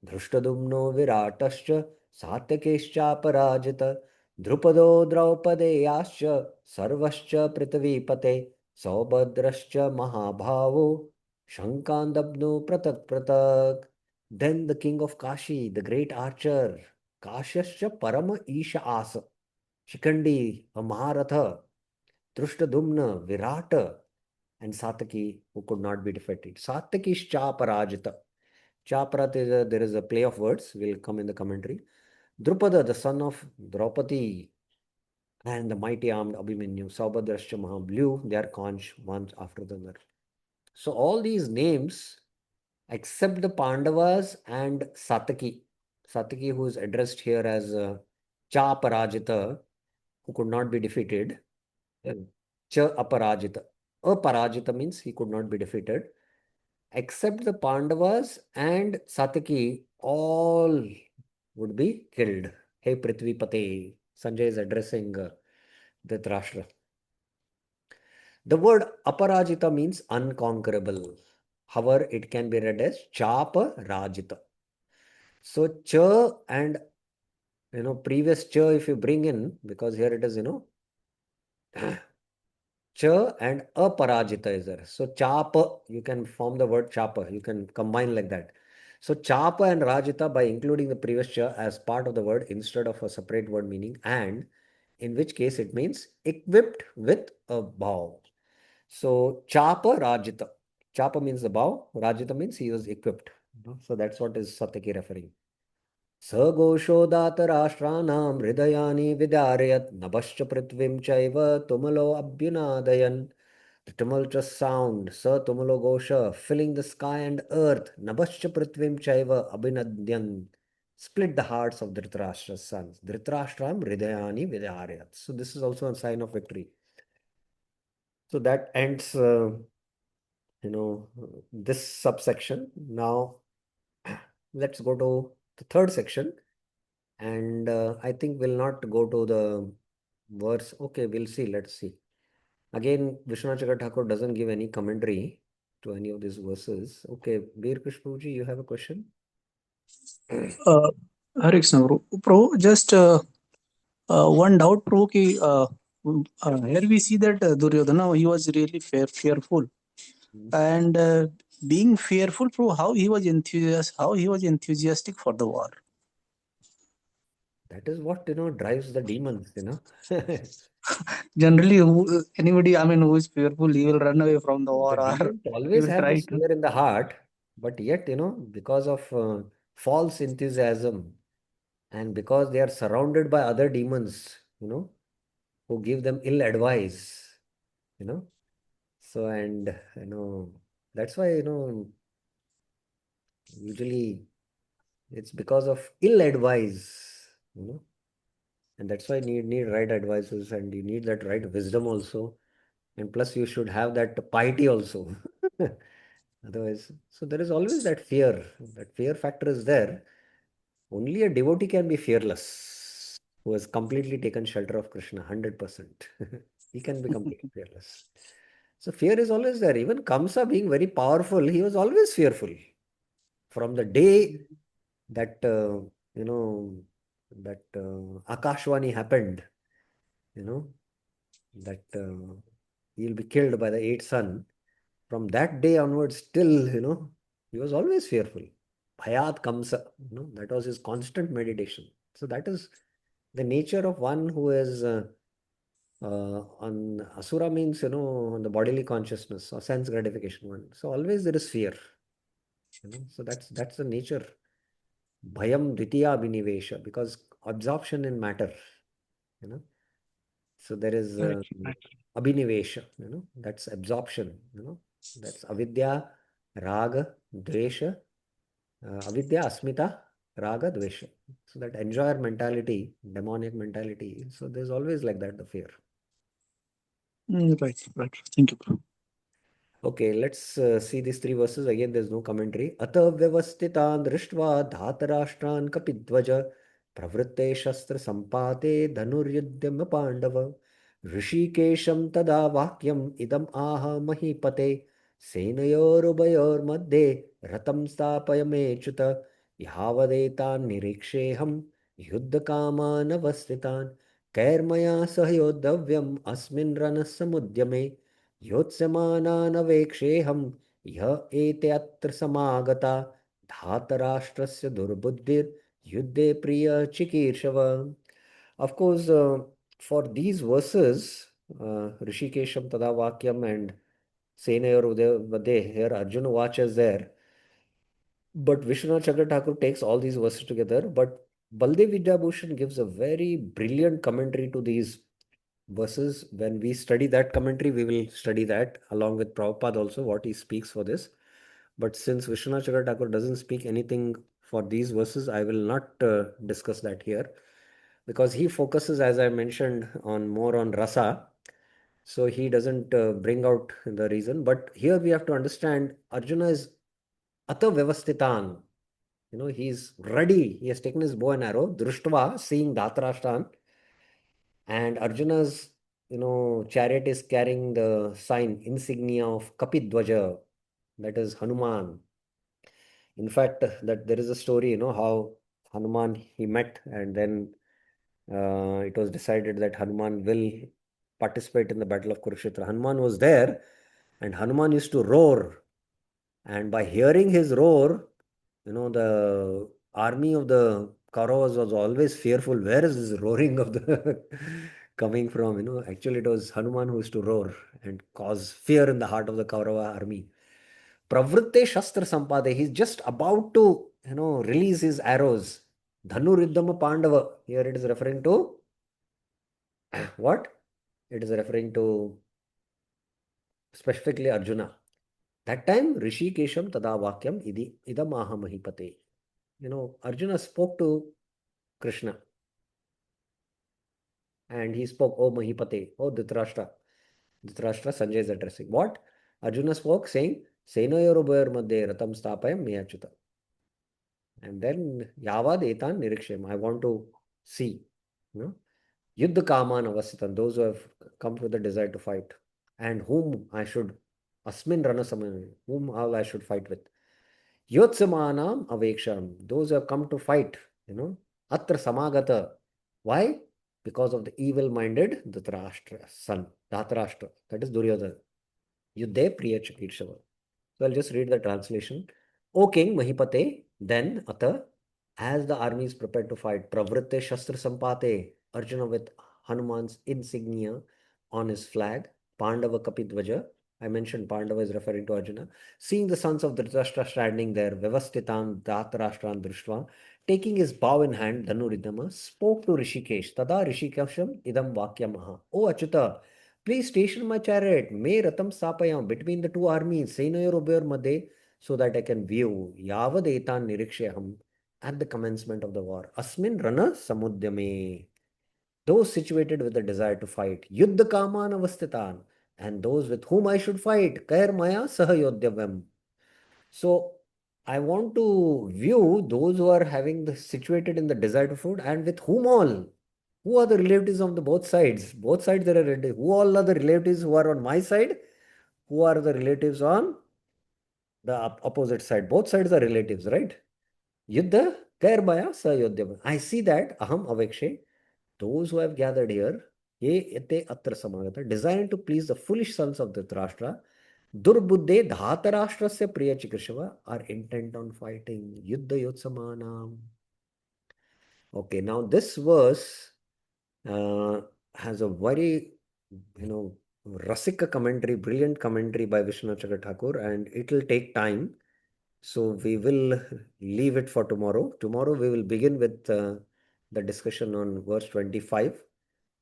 [SPEAKER 1] धृष्टद्युम्नो विराटश्च सात्यकिश्चापराजित ध्रुपदो द्रौपदेयाश्च सर्वश्च पृथ्वीपते सौभद्रश्च महाभावो शङ्कान्दब्नो पृथक् पृथक्. Then the king of Kashi, the great archer, Kashyascha Parama Isha Asa, Shikandi, a Maharatha, Drushtadumna, Virata, and Sataki, who could not be defeated. Sataki is Chaparajita. Chaparat is there is a play of words, will come in the commentary. Drupada, the son of Draupadi, and the mighty armed Abhimanyu, Saubhadrashcha Maha, blew their conch one after the other. So all these names, except the Pandavas and Sataki, Sataki who is addressed here as Chaparajita, who could not be defeated, Cha Aparajita. Aparajita means he could not be defeated. Except the Pandavas and Sataki, all would be killed. Hey Prithvipate, Sanjay is addressing Dhritarashtra. The word Aparajita means unconquerable. However, it can be read as Chapa Rajita. So Cha and previous Cha if you bring in, because here it is Cha and aparajita is there. So chapa, you can form the word chapa. You can combine like that. So chapa and rajita by including the previous cha as part of the word instead of a separate word meaning, and in which case it means equipped with a bow. So chapa rajita. Chapa means the bow. Rajita means he was equipped. So that's what is Satyaki referring. स घोषोदातराष्ट्राणां हृदयानि विदारयत् नभश्च पृथ्वीं चैव तुमुलो अभ्युनादयन्. The tumultuous sound, Sa Tumulo Gosha, filling the sky and earth, Nabhascha Prithvim Chaiva Abhinadyan, split the hearts of Dhritarashtra's sons. Dhritarashtram Hridayani Vidaryat. So this is also a sign of victory. So that ends, this subsection. Now let's go to the third section. And I think we'll not go to the verse. Okay, we'll see. Let's see. Again, Vishwanath Chakravarti Thakur doesn't give any commentary to any of these verses. Okay, Bir Krishnaji, you have a question?
[SPEAKER 2] Hare Krishna, Pro, just one doubt, Pro, here we see that Duryodhana, he was really fearful. And being fearful, Pro, how he was enthusiastic for the war.
[SPEAKER 1] That is what, drives the demons,
[SPEAKER 2] Generally, anybody, who is fearful, he will run away from the war,
[SPEAKER 1] The
[SPEAKER 2] or
[SPEAKER 1] demons
[SPEAKER 2] he
[SPEAKER 1] always
[SPEAKER 2] will
[SPEAKER 1] have
[SPEAKER 2] try
[SPEAKER 1] this
[SPEAKER 2] to.
[SPEAKER 1] fear in the heart, but yet, because of false enthusiasm and because they are surrounded by other demons, who give them ill advice, So, and, that's why, usually it's because of ill advice, and that's why you need right advices and you need that right wisdom also. And plus, you should have that piety also. Otherwise, so there is always that fear. That fear factor is there. Only a devotee can be fearless, who has completely taken shelter of Krishna, 100%. He can be completely fearless. So fear is always there. Even Kamsa being very powerful, he was always fearful. From the day that, Akashvani happened, that he'll be killed by the eighth son. From that day onwards, still, he was always fearful. Bhayat Kamsa, that was his constant meditation. So that is the nature of one who is on Asura means, on the bodily consciousness or sense gratification one. So always there is fear. So that's the nature. Bhayam Ditya Binivesha, because absorption in matter, you know. So there is
[SPEAKER 2] Correct.
[SPEAKER 1] Abhinivesha, that's absorption, that's avidya, raga, dvesha, Avidya, Asmita, Raga, Dvesha. So that enjoyer mentality, demonic mentality. So there's always like that, the fear.
[SPEAKER 2] Right, right. Thank you, bro.
[SPEAKER 1] Okay, let's see these three verses. Again, there's no commentary. Ata vyavastitan drishtva dhatarashtra'n kapidvaja pravritte shastra sampate dhanuryudhyam pandava ऋषिकेशं तदा वाक्यम् इदम् आह महीपते सेनयोरुभयोर् मध्ये रथं स्थापयमेच्युत यावदेतान् निरीक्षेऽहं युद्धकामानवस्थितान् कैर्मया सह योद्धव्यम् अस्मिन् रणसमुद्यमे योत्स्यमानानवेक्षेऽहं यः एते अत्र समागता धातराष्ट्रस्य दुर्बुद्धिर्युद्धे प्रियचिकीर्षव. Of course, for these verses, Rishikesham Tadavakyam and Senayor Vade, here Arjuna watches there. But Vishwanath Chakra Thakur takes all these verses together. But Baldev Vidyabhushan gives a very brilliant commentary to these verses. When we study that commentary, we will study that along with Prabhupada also, what he speaks for this. But since Vishwanath Chakra Thakur doesn't speak anything for these verses, I will not discuss that here because he focuses, as I mentioned, on more on rasa. So he doesn't bring out the reason. But here we have to understand Arjuna is ata vyavastitan. He's ready. He has taken his bow and arrow, drushtva, seeing Dhatarashtan, and Arjuna's chariot is carrying the sign insignia of Kapidwaja, that is Hanuman. In fact, that there is a story, how Hanuman he met, and then it was decided that Hanuman will participate in the battle of Kurukshetra. Hanuman was there, and Hanuman used to roar, and by hearing his roar, the army of the Kauravas was always fearful. Where is this roaring of the coming from? Actually, it was Hanuman who used to roar and cause fear in the heart of the Kaurava army. Pravritte Shastra Sampade. He's just about to, release his arrows. Dhanu Riddhama Pandava. Here it is referring to what? It is referring to specifically Arjuna. That time, Rishi Kesham Tada Vakyam Idamaha Mahipate. Arjuna spoke to Krishna and he spoke, Oh Mahipate, Oh Dhritarashtra. Dhritarashtra, Sanjay is addressing. What? Arjuna spoke saying, Senoyorubayar Madhye Ratam Stapayam Meyachuta. And then Yavad Etan Nirikshem. I want to see. Yuddha Kaman Avasitan, those who have come with the desire to fight, and whom I should Asmin Ranasamani, whom all I should fight with. Yotsamanam Aveksham, those who have come to fight, Atra Samagata. Why? Because of the evil-minded Dhritarashtra son, Dhatarashtra, that is Duryodhana. Yuddhe Priya Chakirshava. So I'll just read the translation. O King Mahipate, then Ata, as the army is prepared to fight, Pravritte Shastra Sampate, Arjuna with Hanuman's insignia on his flag, Pandava Kapidvaja. I mentioned Pandava is referring to Arjuna. Seeing the sons of Dhritarashtra standing there, Vyavastitan Dhatarashtra Drishtva, taking his bow in hand, Dhanuridhama, spoke to Rishikesh. Tada Rishikesham idam vakyamaha. O Achyuta, please station my chariot, me ratam sapayam, between the two armies, Senayor Ubayor Madhe, so that I can view Yavad etan niriksheham at the commencement of the war. Asmin rana samudyame. Those situated with the desire to fight, Yuddha Kaman Avastitan, and those with whom I should fight, Kair Maya Sahayodhyavam. So I want to view those who are having the situated in the desire to food and with whom all. Who are the relatives of the both sides? Both sides there are relatives. Who all are the relatives who are on my side? Who are the relatives on the opposite side? Both sides are relatives, right? Yuddha Kairbaya Sayodhyam. I see that Aham Avekshe, those who have gathered here, Ye Ete Atra Samagata, desiring to please the foolish sons of Dhritarashtra, Durbuddhe Dhatarashtrasya Priya Chikrishava, are intent on fighting. Yuddha Yotsamanam. Okay, now this verse uh, has a very, Rasika commentary, brilliant commentary by Vishnu Chakra Thakur, and it will take time. So we will leave it for tomorrow. Tomorrow we will begin with the discussion on verse 25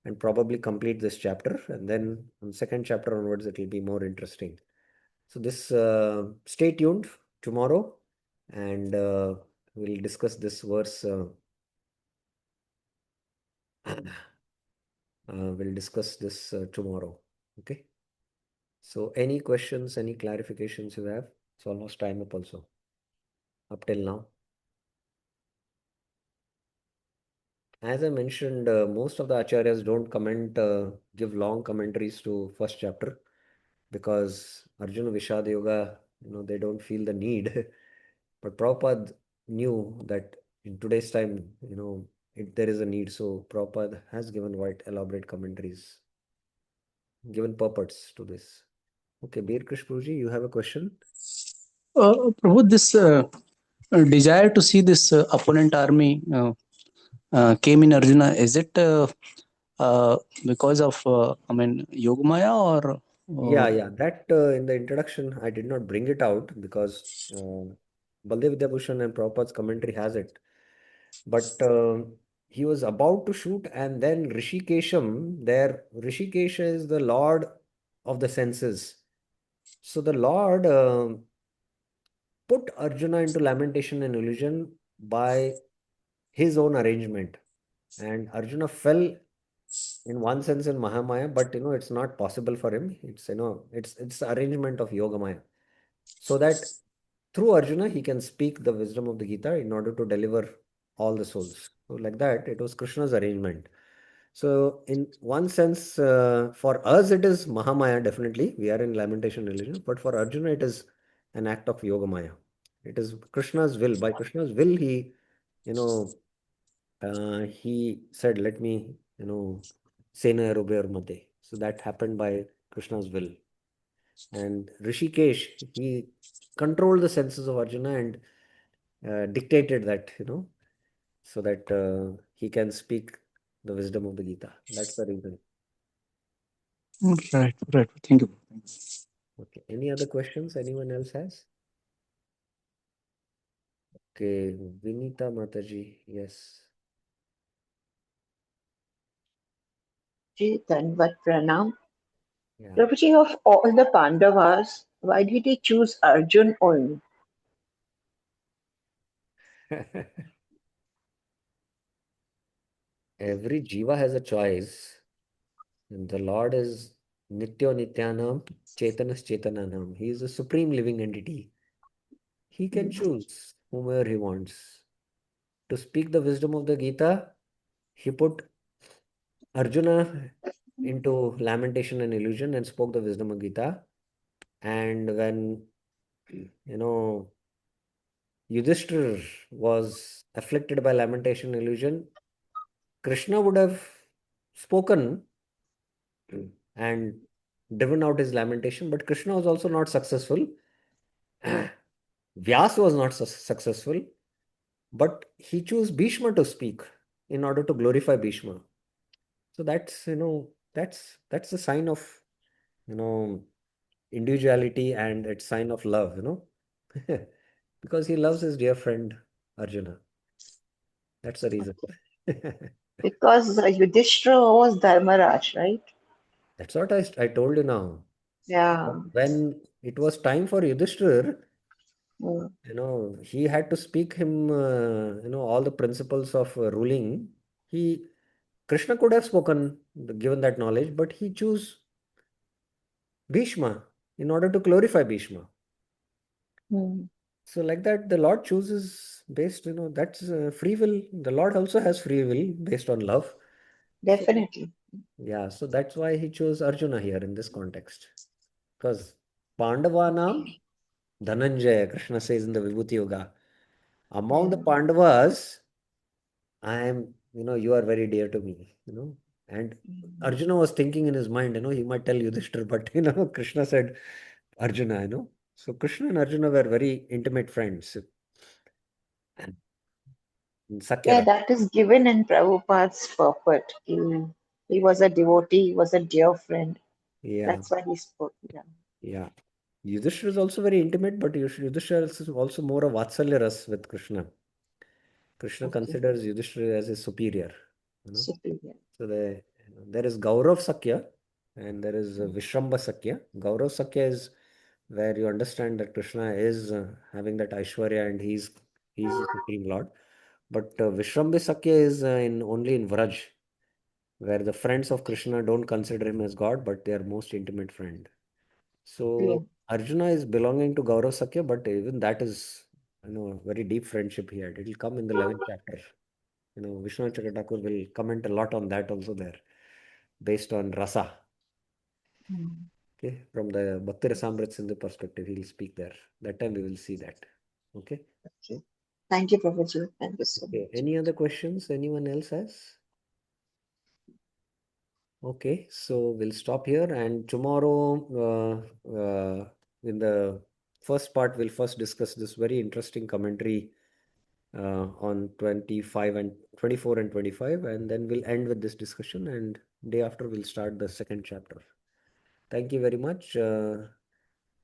[SPEAKER 1] and probably complete this chapter. And then on second chapter onwards, it will be more interesting. So this stay tuned tomorrow and we'll discuss this verse. We'll discuss this tomorrow. Okay. So, any questions, any clarifications you have? It's almost time up also, up till now. As I mentioned, most of the acharyas don't give long commentaries to first chapter because Arjuna Vishad Yoga, they don't feel the need. But Prabhupada knew that in today's time, there is a need. So Prabhupada has given quite elaborate commentaries, given purports to this. Okay, Bir Krishpuji, you have a question?
[SPEAKER 2] Prabhu, this desire to see this opponent army came in Arjuna. Is it because of, Yogamaya or?
[SPEAKER 1] Yeah. That in the introduction, I did not bring it out because Baldev Vidyabhushan and Prabhupada's commentary has it. But he was about to shoot, and then Rishikesha is the lord of the senses. So the Lord put Arjuna into lamentation and illusion by his own arrangement. And Arjuna fell in one sense in Mahamaya, but it's not possible for him. It's the arrangement of Yogamaya. So that through Arjuna he can speak the wisdom of the Gita in order to deliver all the souls. So like that, it was Krishna's arrangement. So in one sense, for us it is Mahamaya, definitely. We are in lamentation religion, but for Arjuna it is an act of Yogamaya. It is Krishna's will. By Krishna's will, you know, he said, "Let me, Sena Ruber Mate." So that happened by Krishna's will. And Rishikesh, he controlled the senses of Arjuna and dictated that, so that he can speak the wisdom of the Gita. That's the reason.
[SPEAKER 2] Right, right. Thank you.
[SPEAKER 1] Okay. Any other questions anyone else has? Okay, Vinita Mataji, yes.
[SPEAKER 3] Ji, Danvat Pranam.
[SPEAKER 1] Yeah.
[SPEAKER 3] Prabhuji, of all the Pandavas, why did he choose Arjun only?
[SPEAKER 1] Every jiva has a choice. And the Lord is Nityo Nityanam, Chetanas Chetananam. He is a supreme living entity. He can choose whomever he wants. To speak the wisdom of the Gita, he put Arjuna into lamentation and illusion and spoke the wisdom of Gita. And when, you know, Yudhishthir was afflicted by lamentation and illusion, Krishna would have spoken and driven out his lamentation, but Krishna was also not successful. Vyas was not successful, but he chose Bhishma to speak in order to glorify Bhishma. So that's the sign of you know individuality, and it's sign of love. Because he loves his dear friend Arjuna. That's the reason.
[SPEAKER 3] Because Yudhishthira was Dharmaraj, right?
[SPEAKER 1] That's what I told you now.
[SPEAKER 3] Yeah.
[SPEAKER 1] When it was time for Yudhishthir,
[SPEAKER 3] Mm,
[SPEAKER 1] he had to speak him, all the principles of ruling. He Krishna could have spoken, given that knowledge, but he chose Bhishma in order to glorify Bhishma.
[SPEAKER 3] mm,
[SPEAKER 1] So like that, the Lord chooses based, that's free will. The Lord also has free will based on love. So
[SPEAKER 3] definitely.
[SPEAKER 1] yeah, so that's why he chose Arjuna here in this context. Because Pandavanam Dhananjaya, Krishna says in the Vibhuti Yoga, among the
[SPEAKER 3] Yeah.
[SPEAKER 1] Pandavas, you are very dear to me, And
[SPEAKER 3] Mm,
[SPEAKER 1] Arjuna was thinking in his mind, he might tell Yudhishthira, but, Krishna said Arjuna. So Krishna and Arjuna were very intimate friends. And
[SPEAKER 3] yeah,
[SPEAKER 1] Sakyara.
[SPEAKER 3] that is given in Prabhupada's purport. He was a devotee, he was a dear friend.
[SPEAKER 1] Yeah,
[SPEAKER 3] That's why he spoke. Yeah.
[SPEAKER 1] yeah. Yudhishthira is also very intimate, but Yudhishthira is also more of Vatsalya ras with Krishna. Krishna
[SPEAKER 3] Okay.
[SPEAKER 1] considers Yudhishthira as his superior, you know.
[SPEAKER 3] Superior.
[SPEAKER 1] So there is Gaurav Sakya and there is
[SPEAKER 3] Mm,
[SPEAKER 1] Vishramba Sakya. Gaurav Sakya is where you understand that Krishna is having that Aishwarya and he's the Supreme Lord. But Vishrambhi Sakya is only in Vraj, where the friends of Krishna don't consider him as God, but they are most intimate friend.
[SPEAKER 3] Yeah.
[SPEAKER 1] So Arjuna is belonging to Gaurav Sakya, but even that is, a very deep friendship he had. It will come in the 11th chapter. Vishnu Chakatakur will comment a lot on that also there, based on Rasa.
[SPEAKER 3] Mm.
[SPEAKER 1] Okay, from the Bhakti Rasamrit Sindhu perspective, he will speak there. That time we will see that. Okay.
[SPEAKER 3] Okay. Thank you, Prabhuji. Thank you so
[SPEAKER 1] Okay.
[SPEAKER 3] much.
[SPEAKER 1] Any other questions anyone else has? Okay, so we'll stop here, and tomorrow, in the first part, we'll first discuss this very interesting commentary on 25 and 24 and 25, and then we'll end with this discussion, and day after we'll start the second chapter. Thank you very much.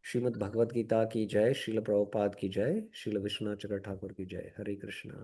[SPEAKER 1] Srimad Bhagavad Gita ki jai, Srila Prabhupada ki jai, Srila Vishwanath Chakravarti Thakur ki jai. Hare Krishna.